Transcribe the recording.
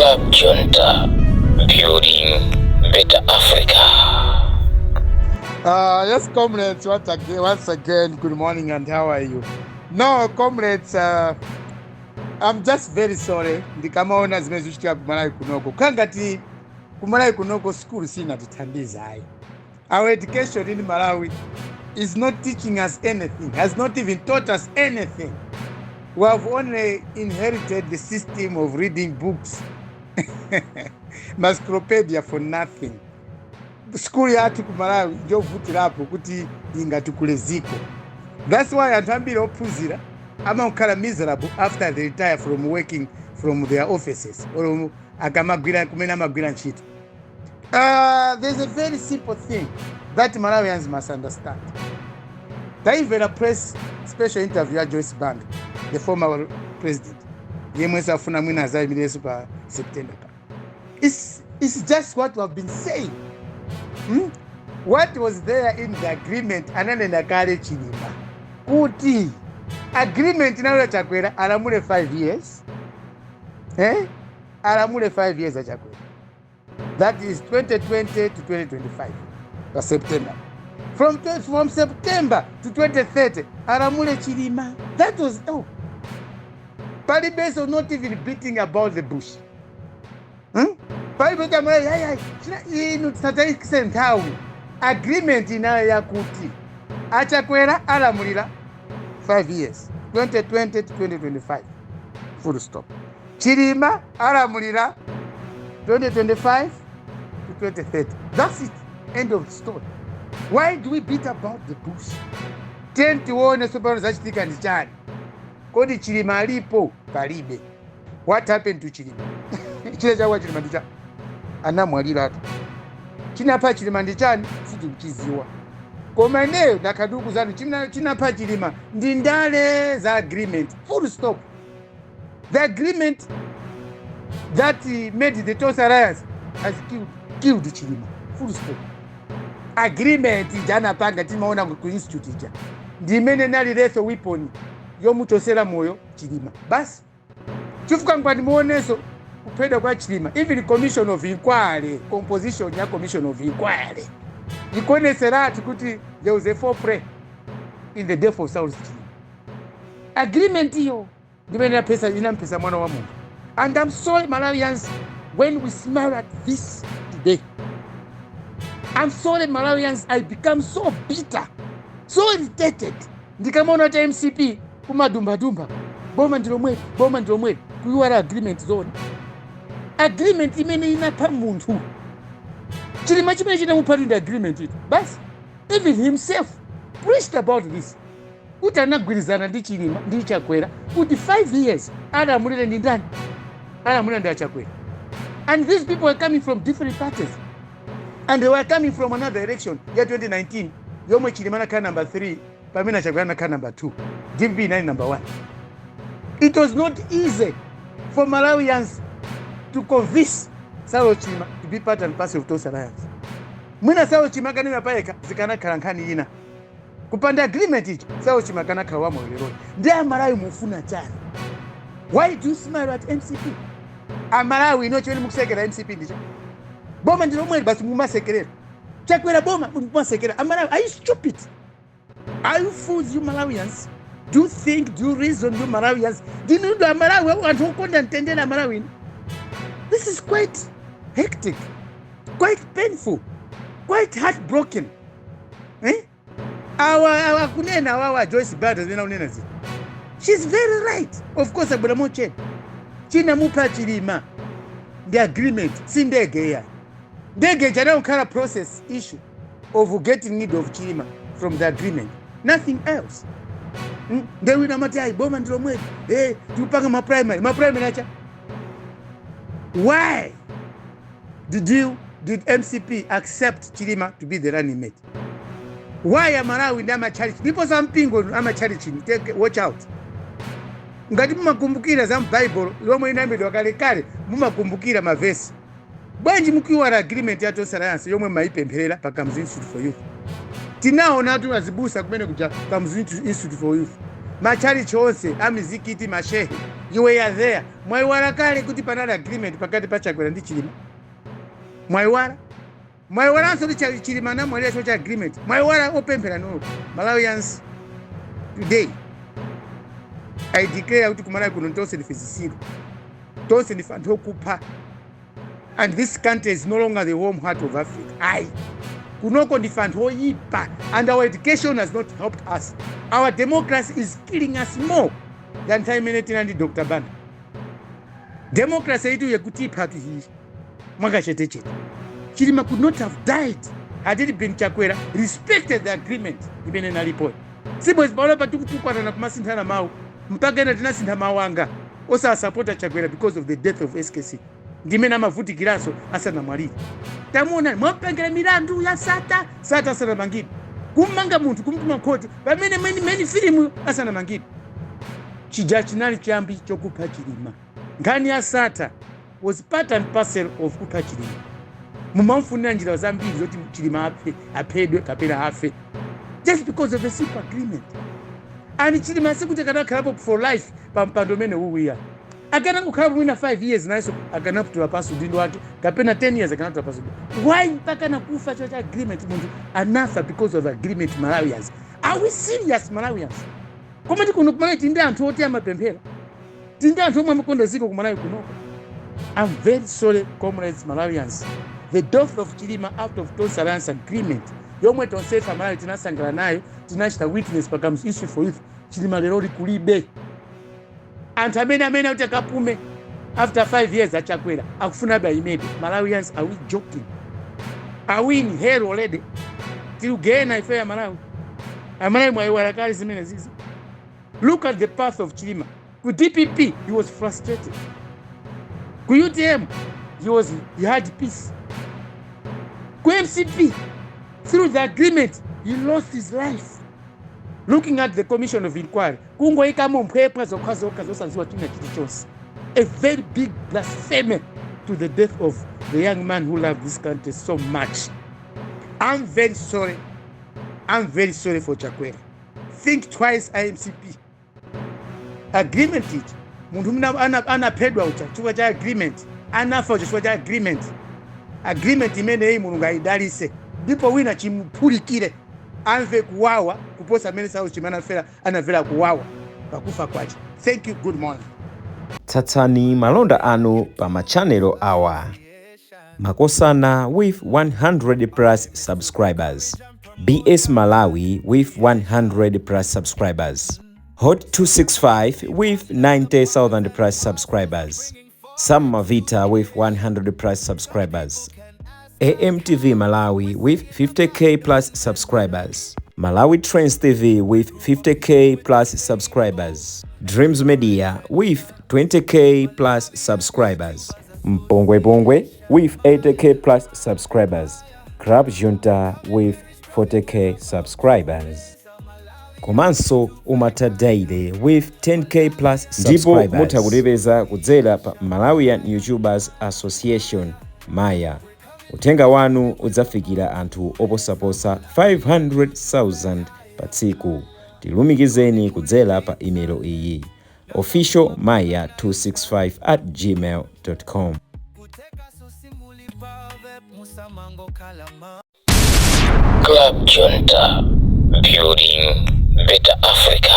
Club Junta, building better Africa. Yes, comrades, once again, good morning and how are you? No, comrades, I'm just very sorry. Ndikamaona zimezuchitika kumalawi kunoko. Kangati kumalawi kunoko school sina titandiza hai. Our education in Malawi is not teaching us anything, has not even taught us anything. We have only inherited the system of reading books. Mascropedia for nothing. School yatu kumalawi njo vutirapo kuti ingatukule ziko. That's why antambira opuzira ama ukala miserable after they retire from working from their offices or akamagwira kumena magwira nchito. There's a very simple thing that Malawians must understand. There is a press special interview at Joyce Banda, the former president. Yemwesa afuna mwina azai milesu pa September. It's just what we have been saying. What was there in the agreement anane nakale Chilima? Kuti agreement na Chakwera alamule 5 years. Alamule 5 years a Chakwera. That is 2020 to 2025. That's September. From September to 2030, alamule Chilima. That was all. Palibes was not even beating about the bush. Agreement inayo ya kuti Chakwera alamulira 5 years 2020 to 2025 full stop. Chilima alamulira 2025 to 2030. That's it. End of the story. Why do we beat about the bush? Tend to own a super zachitika ndichani. Kodi Chilima alipo palibe. What happened to Chilima? Chile chawa Chilima ndichani anamwalira atu. Chinapa Chilima ndichani siti mchiziwa. Komaneo na kaduku zanu chinapa Chilima ndindale za agreement. Full stop. The agreement that made the Tonse Alliance has killed Chilima. Full stop. Agreement jana panga timaona ku institute ija. Ndimene nali reso weapon yomutosera moyo Chilima. Basi. Chifuka ngwani muoneso kupeda kwa Chilima. Even commission of inquiry, composition ya commission of inquiry. Ikone serati kuti there was a foreplay in the death of South Chilima. Agreement hiyo ndimene pesa inampesa mwana wa Mungu. And I'm sorry Malawians when we smile at this today. I'm sorry Malawians, I become so bitter, so irritated. Ndikamona cha MCP kumadumba dumba. Boma ndilo mweli. Kuyuwara agreement zone. Agreement imene inapa muntu. Chilima chimene china mupatunda agreement ito. Basi, even himself preached about this. Kuti anagwirizana ndi Chilima, ndi Chakwera. Kuti 5 years, alamulire ndi ndani. Alamulire ndi Chakwera. And these people were coming from different parties. And they were coming from another election, year 2019. Yomwe Chilima nakhala number 3, pamene Chakwera nakhala number 2. DP 9 number 1. It was not easy for Malawians to convince South Chilima to be part and parcel of Tonse Alliance. Mwina South Chilima kanena paeka zikana kalankani ina. Kupanda agreement ichi, South Chilima kana kawamo lero. Ndiye Malawi mufuna chani. Why do you smile at MCP? Malawi ino chweni mukusekera MCP ndicho. Boma ndilo mweli basi mumasekerera. Chakwera boma mumasekerera. Malawi, are you stupid? Are you fools, you Malawians? Do you think, do you reason, you Malawians? Do you know the Malawi want to contend Malawi? This is quite hectic, quite painful, quite heartbroken. Our kunena our Joyce Banda zina unena zi. She's very right. Of course, abula moche. China mupa Chilima. The agreement sindege ya. Ndege jana ukara process issue of getting rid of Chilima from the agreement. Nothing else. They will not say, Boma ndilo mweli. Tupanga ma primary nacha. Why did MCP accept Chilima to be the running mate? Why am Malawi ndama charity? People some pingo ama charity. Watch out. Ngati mumakumbukira za Bible, lomwe inambidwa kale mumakumbukira mavesi. Bwanji mukiwara agreement ya Tonse Alliance yomwe maipempherera pa Kamzu Institute for Youth. Tinaona tu azibusa kumene kuja Kamzu Institute for Youth. Machari chose amizikiti mashehe You were there. Mwaiwala kale kuti panali agreement pakati pa Chakwera ndi Chilima. Mwaiwala nso ndi Chilima na mwaleso cha agreement. Mwaiwala opemphera no Malawians today. I declare kuti kumalawi kuno Tonse ndifezisiro. Tonse ndifanthu okupha. And this country is no longer the home heart of Africa. Aye. Kunoko ndifanthu oyipa. And our education has not helped us. Our democracy is killing us more than time and Dr. Banda. Democracy itu yekuti party hii. Mwanga chete. Chilima could not have died had it been Chakwera respected the agreement even in a report. Sibo isbalo patukutukwana na kumasindana mau. Mpaka na tinasindana mawanga. Osa supporta Chakwera because of the death of SKC. Ndimena mavuti kilaso asa na mwalili. Tamona mwapengela milandu ya sata sana mangibu. Kumanga muntu kumtuma koti. Bamene many filimu asa na mangibu. Chijachinali chambi chokupa Chilima. Ngani ya sata was part and parcel of kupa Chilima. Mumamfunira njira zambiri zoti Chilima apedwe kapera hafe. Just because of a simple agreement. And Chilima sikuti kana kalapo for life pampando mene uwiya. Agana kukalapo mwina 5 years na iso agana kutula pasu dindo wake. Kapena 10 years agana kutula pasu dindo. Why mpaka na kufa chocha agreement mundu anafa because of agreement Malawians? Are we serious Malawians? Komati kuno kumalawi tinde anthu oti amapemphera. Tinde anthu omwe amakonda ziko kumalawi kunoko. I'm very sorry comrades Malawians. The death of Chilima out of Tonse Alliance agreement. Yomwe Tonse Malawi tinasangala nayo, tinachita witness pakamus issue for youth. Chilima lero likulibe. Anthu amene utakapume after 5 years achakwera. Akufuna ba imedi. Malawians, are we joking? Are we in hell already? Tilugena ife ya Malawi. Amalawi mwaiwala kali zimene zizi. Look at the path of Chilima. With DPP, he was frustrated. With UTM, he had peace. With MCP, through the agreement, he lost his life. Looking at the commission of inquiry, a very big blasphemy to the death of the young man who loved this country so much. I'm very sorry for Chakwera. Think twice, IMCP. Agreement it. Mundu anapedwa uchachuwa cha agreement. Anafa uchachuwa cha agreement. Agreement imene hii mununga idalise. Ndipo wina chimupulikire. Anve kuwawa. Kuposa mene sao chimana fela. Anavela kuwawa. Pakufa kwachi. Thank you. Good morning. Tatsani malonda anu pa machanelo awa. Makosana with 100 plus subscribers. BS Malawi with 100 plus subscribers. Hot 265 with 90,000 plus subscribers. Sam Mavita with 100 plus subscribers. AMTV Malawi with 50k plus subscribers. Malawi Trends TV with 50k plus subscribers. Dreams Media with 20k plus subscribers. Mpongwe Bongwe with 80k plus subscribers. Crab Junta with 40k subscribers. Komanso Umata Daily with 10k plus subscribers. Ndipo mutakulebeza kudzera pa Malawian YouTubers Association Maya. Utenga wanu udzafikira anthu oposaposa 500,000 pa tsiku. Tilumikizeni kudzera pa email iyi officialmaya265@gmail.com. Club Junta, building better Africa.